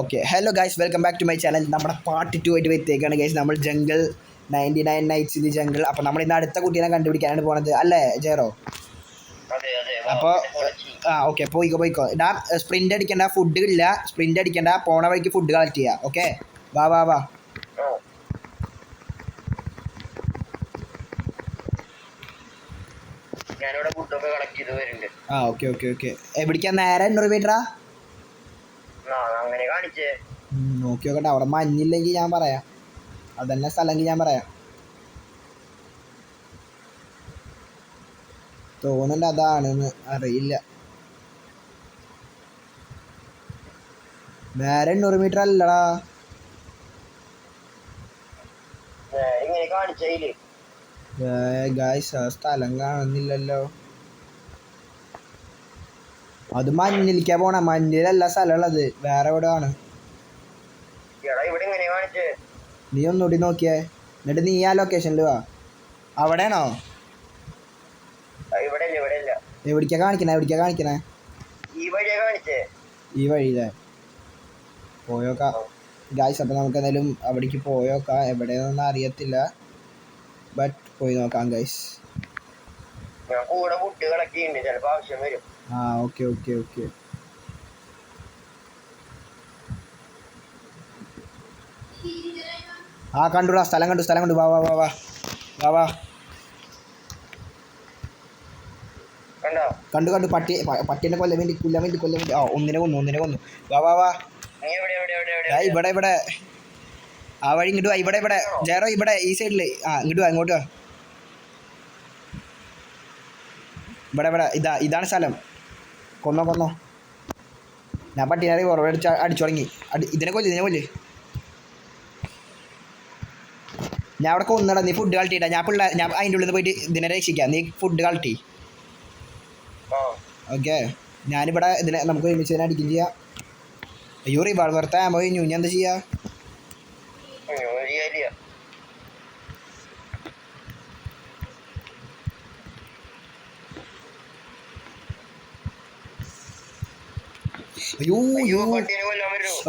Okay hello guys welcome back to my channel. നമ്മുടെ part 2 ആയിട്ട് എത്തിയേക്കാണ് ഗൈസ്. നമ്മൾ jungle 99 nights in the jungle. അപ്പോൾ നമ്മൾ ഇന്ന് അടുത്ത കുട്ടീനെ കണ്ടുപിടിക്കാനാണ് പോണത് അല്ലേ ജെറോ? അപ്പോൾ ഓക്കെ പോയിക്കോ. ഞാൻ സ്പ്രിൻ്റ് അടിക്കണ്ട, ഫുഡ് ഇല്ല, സ്പ്രിൻ്റ് അടിക്കണ്ട, പോണ വഴിക്ക് ഫുഡ് കളക്ട് ചെയ്യാം. ഓക്കെ വാ ഓക്കെ എവിടേക്കാ നേരെ 800 മീറ്ററാ? നോക്കി നോക്കട്ടെ, അവിടെ മഞ്ഞില്ലെങ്കിൽ ഞാൻ പറയാം, അതന്നെ സ്ഥലമെങ്കിൽ ഞാൻ പറയാം. തോന്നുന്നുണ്ട് അതാണെന്ന്, അറിയില്ല. നേരെ 800 മീറ്റർ അല്ലടാ. ഗായ്സ് ആ സ്ഥലം കാണുന്നില്ലല്ലോ. അത് മഞ്ഞിലേക്കാ പോണ, മഞ്ഞിലല്ല സ്ഥലം ഉള്ളത്, വേറെ എവിടെയാണ്. നീ ഒന്നുകൂടി നോക്കിയേ, എന്നിട്ട് നീ ആ ലൊക്കേഷനിൽ വാ. അവിടെയാണോ? എവിടേക്കാ കാണിക്കണേ? ഈ വഴിയില്ലേ? പോയോക്കാം ഗായ്സ്. അപ്പം നമുക്ക് എന്തായാലും അവിടേക്ക് പോയോക്കാം. എവിടെയൊന്നും അറിയത്തില്ല, ബട്ട് പോയി നോക്കാം ഗായ്സ്. ഓക്കെ കണ്ടുടാ, സ്ഥലം കണ്ടു. വാ കണ്ടു. പട്ടിനെ കൊല്ലാൻ വേണ്ടി ഒന്നിനെ കൊന്നു. വാ ഇവിടെ ആ വഴി ഇങ്ങോട്ട് വാ. ഇവിടെ ജെറോ, ഇവിടെ ഈ സൈഡിൽ. ഇങ്ങോട്ട് വാ, ഇങ്ങോട്ട് വാ. ഇവിടെ ഇതാണ് സ്ഥലം. കൊന്നോ. ഞാൻ പട്ടിനെ ഉറവടിച്ച് അടിച്ചു തുടങ്ങി. ഇതിനെ കൊല്ല്. ഞാൻ അവിടെ കൊന്നടാ. നീ ഫുഡ് കളട്ടിയിട്ടാ. ഞാൻ അതിൻ്റെ ഉള്ളിൽ നിന്ന് പോയിട്ട് ഇതിനെ രക്ഷിക്കാം. നീ ഫുഡ് കളട്ടി. ഓക്കെ ഞാനിവിടെ നമുക്ക് ഒരുമിച്ച് ഇതിനെ അടിക്കും ചെയ്യാം. അയ്യോ റിവാൾവർ ആമോ കഴിഞ്ഞു, ഞാൻ എന്താ ചെയ്യാ?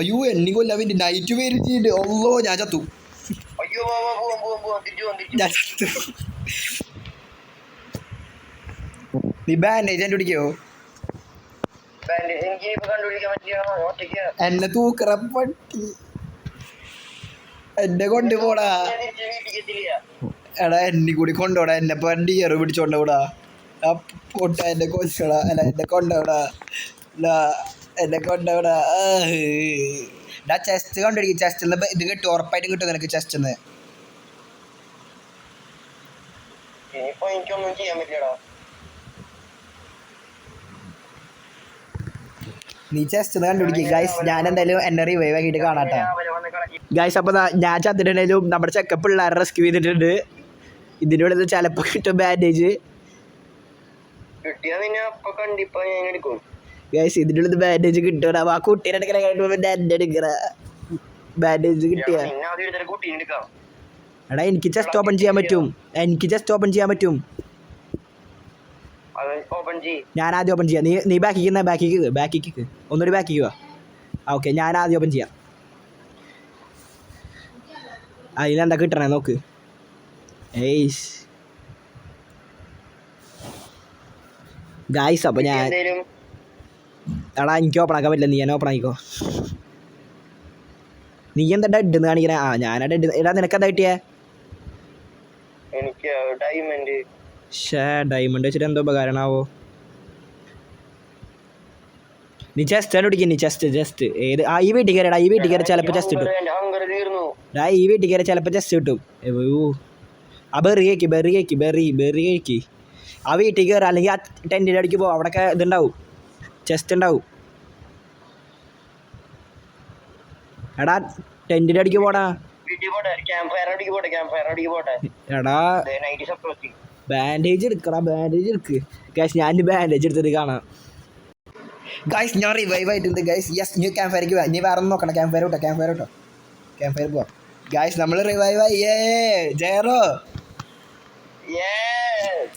അയ്യോ എന്നെ കൊല്ലാൻ വേണ്ടി നൈറ്റ് പേരിട്ടുണ്ട്. ഓ ഞാൻ ചത്തു. നീ ബാൻഡേജ് കണ്ടുപിടിക്കോ? എന്നെ തൂക്കറപ്പട്ടി, എന്നെ കൊണ്ടുപോടാ. എടാ എന്നെ കൂടി കൊണ്ടോടാ, എന്നെ ഡിയർ പിടിച്ചോണ്ടോടാ. പൊട്ട എന്നെ കൊല്ലടാ, അല്ല എന്നെ കൊണ്ടോടാ. ചെസ്റ്റ് കണ്ടുപിടിക്കും. ചെസ്റ്റ് ഇത് കിട്ടും, ഉറപ്പായിട്ടും കിട്ടും നിനക്ക് ചെസ്റ്റ്. എനിക്കൊന്നും ചെയ്യാൻ പറ്റില്ലടാ. നീ ചെസ്റ്റ് കണ്ടുപിടിക്കും ഗൈസ്. ഞാൻ എന്തായാലും എന്നെ റിവൈവ് ആക്കിയിട്ട് കാണാട്ടെ ഗൈസ്. അപ്പോൾ ഞാൻ ചത്തിട്ടുണ്ടെങ്കിലും നമ്മുടെ ചെക്കപ്പ് പിള്ളേരെ റെസ്ക്യൂ ചെയ്തിട്ടുണ്ട്. ഇതിൻ്റെ ഉള്ളിൽ ചിലപ്പോൾ കിട്ടും ബാൻഡേജ് ഗൈസ്. ഇതിൻ്റെ ഉള്ളിൽ ബാൻഡേജ് കിട്ടും. ആ കുട്ടീനെ എടുക്കണ ബാൻഡേജ് കിട്ടിയ. എടാ എനിക്ക് ചെസ്റ്റ് ഓപ്പൺ ചെയ്യാൻ പറ്റും. ഞാൻ ആദ്യം ഓപ്പൺ ചെയ്യാം. നീ ബാക്കിക്ക് ഒന്നുകൂടി ബാക്കിക്ക് വാ. ഓക്കെ ഞാൻ ആദ്യം ഓപ്പൺ ചെയ്യാം. അതിലെന്താ കിട്ടണേ നോക്ക്. ഏയ്സ് ഗായ്സ്, അപ്പോൾ ഞാൻ എടാ എനിക്ക് ഓപ്പൺ ആക്കാൻ പറ്റില്ല, നീ ഞാൻ ഓപ്പൺ ആയിക്കോ. നീ എന്താ ഡെഡ് എന്ന് കാണിക്കണേ? ഞാനാ ഡെഡ്. എടാ നിനക്കെന്താ കിട്ടിയേ? ഡയമണ്ട് വെച്ചിട്ട് എന്തോ ഉപകാരമാവോ? നീ ചെസ്റ്റ് കണ്ടുപിടിക്കും. നീ ചെസ്റ്റ് ഏത്? ഈ വീട്ടിൽ കയറിയടാ. ഈ വീട്ടിൽ കയറി ചിലപ്പോൾ ചെസ്റ്റ് കിട്ടും. ഈ വീട്ടിൽ കയറി ചിലപ്പോൾ ചെസ്റ്റ് കിട്ടും. ബെറി കഴിക്ക്. ആ വീട്ടിൽ കയറി, അല്ലെങ്കിൽ ആ ടെൻറ്റിൻ്റെ അടിക്ക് പോകും. അവിടെയൊക്കെ ഇതുണ്ടാവും, ചെസ്റ്റ് ഉണ്ടാവും. എടാ ടെൻറ്റിൻ്റെ അടിക്ക് പോടാ. എടാ ബാൻഡേജ് എടുക്ക് ഗൈസ്. ഞാൻ ബാൻഡേജ് എടുത്തിട്ട് കാണാം ഗൈസ്. ഞാൻ റിവൈവ് ആയിട്ടുണ്ട് ഗൈസ്. യെസ്, നീ ക്യാമ്പ് ഫയർക്ക് പോവാ. നീ വേറെ ഒന്നും നോക്കണം. ക്യാമ്പ് ഫയർ പോവാം ഗൈസ്. നമ്മൾ റിവൈവ് ആയി. ജെറോ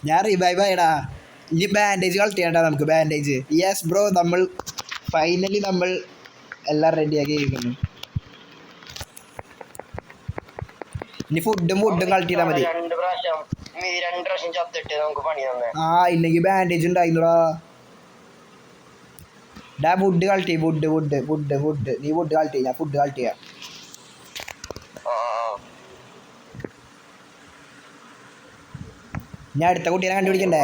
ഞാൻ റിവൈവ് ആയിടാ. ഇനി ബാൻഡേജ് കളക്ട് ചെയ്യണ്ട നമുക്ക്. Bandage yes bro. നമ്മൾ ഫൈനലി എല്ലാം റെഡിയാക്കി ഇരിക്കുന്നു. ഇനി ഫുഡും കളക്ട് ചെയ്താൽ മതി. ആ ഇല്ലെങ്കിൽ ബാൻഡേജ് ഉണ്ടായിരുന്നുടാ. ഫുഡ് കളക്ട് ചെയ്യും. ഫുഡ് നീ ഫുഡ് കളക്ട് ചെയ്യ, ഞാൻ ഫുഡ് കളക്ട് ചെയ്യാം. ഞാൻ അടുത്ത കുട്ടീനെ കണ്ടുപിടിക്കണ്ടേ?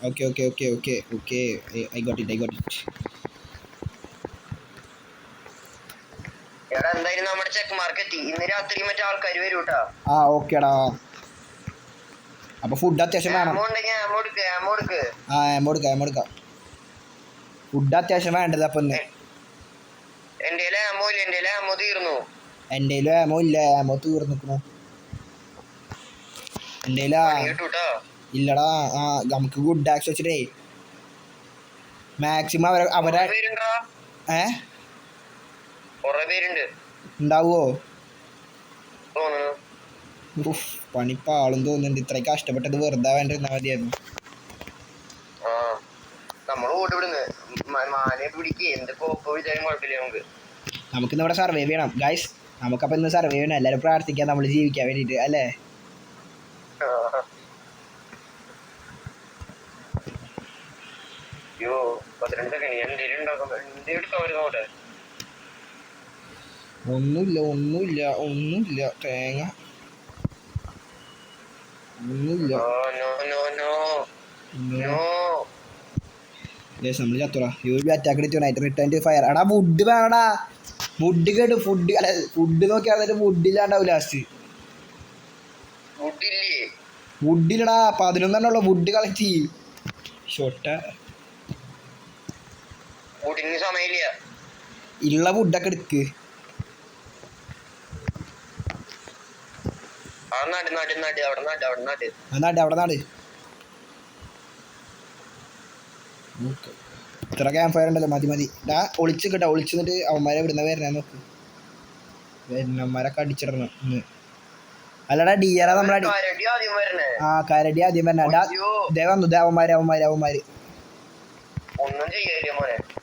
Okay I got it. ആ ഓക്കേടാ. അപ്പൊ ഫുഡ് അത്യാവശ്യം വേണം. ആ എമോ എടുക്കാം. ഫുഡ് അത്യാവശ്യം വേണ്ടത്. അപ്പൊ എൻ്റെ എമോ ഇല്ല. എമോ തീർന്നിക്കണു എൻ്റെ. ഇല്ലടാ. ആ നമുക്ക് ഗുഡ് ആക്സ് വെച്ചിട്ടേ മാക്സിമം അവരെ ഉണ്ടാവോ? പണിപ്പാളും തോന്നുന്നുണ്ട്. ഇത്രയും കഷ്ടപ്പെട്ടത് വെറുതെ വേണ്ടിരുന്നാ മതിയായിരുന്നു. നമുക്കിന്ന് ഇവിടെ സർവൈവ് ചെയ്യണം ഗൈസ്. നമുക്കപ്പോൾ ഇന്ന് സർവൈവ് ചെയ്യണം. എല്ലാവരും പ്രാർത്ഥിക്കാം നമ്മൾ ജീവിക്കാൻ വേണ്ടിയിട്ട് അല്ലേ? ഒന്നുമില്ല തേങ്ങ ഒന്നുമില്ല. നമ്മൾ ചത്തുടാ. അറ്റാക്ക് എടുത്തു. Return to fire. എടാ വുഡ് വേണടാ. വുഡ് കേട്ടു. ഫുഡ് നോക്കിയാൽ വുഡില്ലാണ്ടാവും ലാസ്റ്റ്. വുഡില്ലടാ. 11 വുഡ് കളക്ട് ചെയ്യും. ഉള്ള വുഡൊക്കെ എടുക്ക്. അവിടെ ഇത്ര ക്യാമ്പ് ഫയർ ഉണ്ടല്ലോ. മതി. ഒളിച്ച് കിട്ടാ. ഒളിച്ചിട്ട് അവന്മാരെ ഇവിടുന്ന് വരണേ നോക്ക്. വരുന്നവന്മാരൊക്കെ അടിച്ചിടണം. അല്ലടാ ഡിയറാ നമ്മളെ. ആ കരടി ആദ്യം വരണ. അവന്മാര്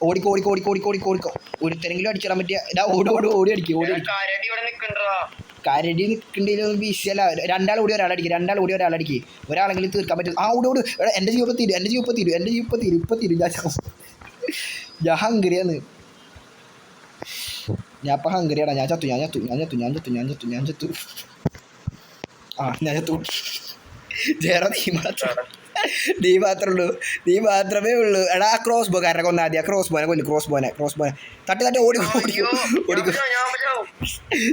ഓടിക്കോ. ഒരുത്തരെങ്കിലും അടിച്ചിടാൻ പറ്റിയ ഓടി അടിക്കും. കരടി നിൽക്കണ്ടേലും വിഷയല്ല. രണ്ടാൾ കൂടി ഒരാളടിക്കും. ഒരാളെങ്കിലും തീർക്കാൻ പറ്റും. ആ ഓട്. എൻ്റെ ജീവപ്പം തീരും. ഇപ്പം തീരും. ഞാൻ ഹംഗറിയാണ്. ഞാൻ ഇപ്പം ഹംഗറിയാടാ. ഞാൻ ചത്തു. ആ ഞാൻ ചത്തു. ജേറ നീ മാത്രമേ ഉള്ളൂ. എടാ ക്രോസ് ബോ കാരണം കൊന്നാദ്യ. ക്രോസ് ബോനെ തട്ടി ഓടിക്കോ.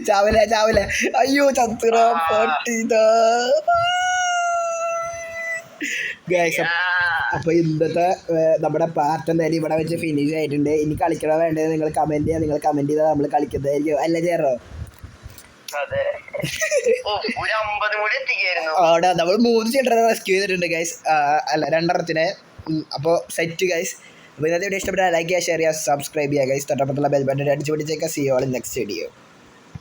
ചാവല. അയ്യോ ചത്തുറ പൊട്ടിതാ. അപ്പൊ ഇന്നത്തെ നമ്മുടെ പാർട്ട് എന്തായാലും ഇവിടെ വെച്ച് ഫിനിഷ് ആയിട്ടുണ്ട്. ഇനി കളിക്കണോ വേണ്ടത് നിങ്ങൾ കമന്റ് ചെയ്താൽ നമ്മൾ കളിക്കുന്നതായിരിക്കും അല്ലേ ചേറോ? അവിടെ നമ്മൾ 3 ചിൽഡ്രനെ റെസ്ക്യൂ ചെയ്തിട്ടുണ്ട് ഗൈസ്. അല്ല 2 അപ്പോൾ സെറ്റ് ഗൈസ്. അപ്പോൾ ഇന്നത്തെ വീഡിയോ ഇഷ്ടപ്പെട്ടാൽ ലൈക്ക് ചെയ്യുക, ഷെയർ ചെയ്യുക, സബ്സ്ക്രൈബ് ചെയ്യുക ഗൈസ്. തൊട്ടപ്പുറത്തുള്ള ബെൽ ബട്ടൺ അടിച്ചു പിടിച്ചേക്കാം. See you all in next video.